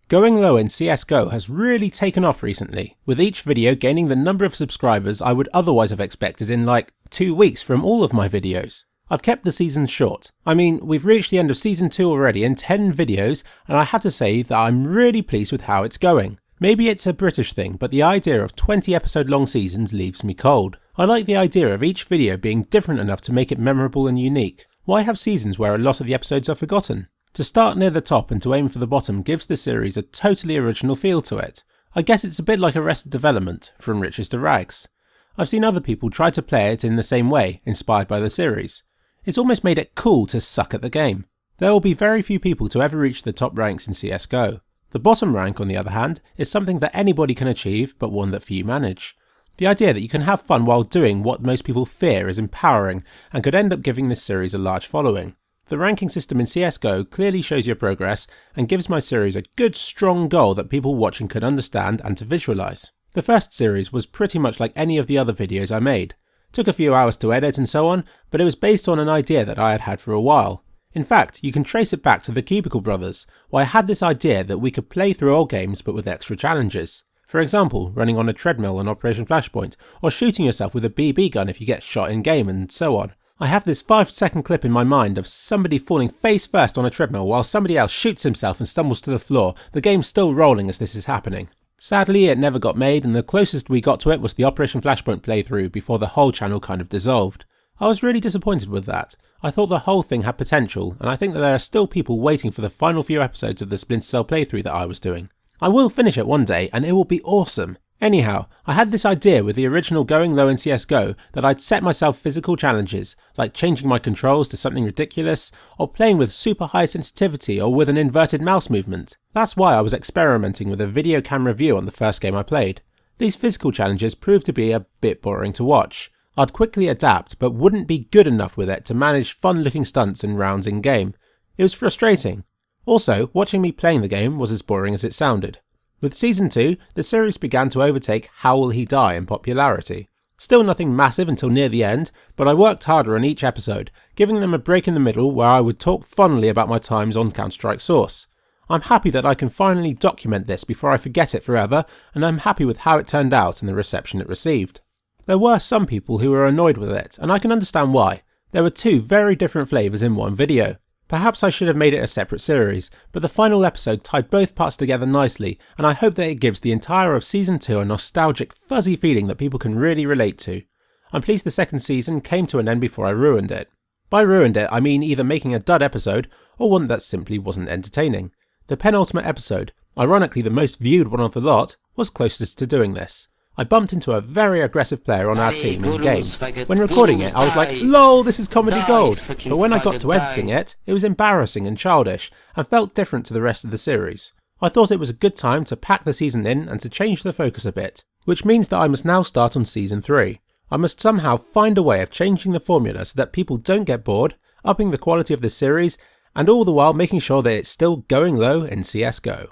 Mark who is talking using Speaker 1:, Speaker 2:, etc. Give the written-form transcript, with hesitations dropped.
Speaker 1: Going low in CSGO has really taken off recently, with each video gaining the number of subscribers I would otherwise have expected in like 2 weeks from all of my videos. I've kept the seasons short. I mean, we've reached the end of season 2 already in 10 videos, and I have to say that I'm really pleased with how it's going. Maybe it's a British thing, but the idea of 20 episode long seasons leaves me cold. I like the idea of each video being different enough to make it memorable and unique. Why have seasons where a lot of the episodes are forgotten? To start near the top and to aim for the bottom gives the series a totally original feel to it. I guess it's a bit like Arrested Development, from riches to rags. I've seen other people try to play it in the same way, inspired by the series. It's almost made it cool to suck at the game. There will be very few people to ever reach the top ranks in CSGO. The bottom rank, on the other hand, is something that anybody can achieve, but one that few manage. The idea that you can have fun while doing what most people fear is empowering, and could end up giving this series a large following. The ranking system in CSGO clearly shows your progress and gives my series a good strong goal that people watching can understand and to visualise. The first series was pretty much like any of the other videos I made. Took a few hours to edit and so on, but it was based on an idea that I had had for a while. In fact, you can trace it back to the Cubicle Brothers, where I had this idea that we could play through old games but with extra challenges. For example, running on a treadmill on Operation Flashpoint, or shooting yourself with a BB gun if you get shot in game and so on. I have this 5-second clip in my mind of somebody falling face first on a treadmill while somebody else shoots himself and stumbles to the floor, the game still rolling as this is happening. Sadly, it never got made, and the closest we got to it was the Operation Flashpoint playthrough before the whole channel kind of dissolved. I was really disappointed with that. I thought the whole thing had potential, and I think that there are still people waiting for the final few episodes of the Splinter Cell playthrough that I was doing. I will finish it one day, and it will be awesome. Anyhow, I had this idea with the original Going Low in CSGO that I'd set myself physical challenges, like changing my controls to something ridiculous, or playing with super high sensitivity or with an inverted mouse movement. That's why I was experimenting with a video camera view on the first game I played. These physical challenges proved to be a bit boring to watch. I'd quickly adapt, but wouldn't be good enough with it to manage fun looking stunts and rounds in game. It was frustrating. Also, watching me playing the game was as boring as it sounded. With Season 2, the series began to overtake How Will He Die in popularity. Still nothing massive until near the end, but I worked harder on each episode, giving them a break in the middle where I would talk fondly about my times on Counter-Strike Source. I'm happy that I can finally document this before I forget it forever, and I'm happy with how it turned out and the reception it received. There were some people who were annoyed with it, and I can understand why. There were 2 very different flavours in one video. Perhaps I should have made it a separate series, but the final episode tied both parts together nicely, and I hope that it gives the entire of Season 2 a nostalgic, fuzzy feeling that people can really relate to. I'm pleased the second season came to an end before I ruined it. By ruined it, I mean either making a dud episode, or one that simply wasn't entertaining. The penultimate episode, ironically the most viewed one of the lot, was closest to doing this. I bumped into a very aggressive player on our team in game. When recording it, I was like, LOL, this is comedy gold, but when I got to editing it, it was embarrassing and childish, and felt different to the rest of the series. I thought it was a good time to pack the season in and to change the focus a bit, which means that I must now start on Season 3. I must somehow find a way of changing the formula so that people don't get bored, upping the quality of the series, and all the while making sure that it's still going low in CSGO.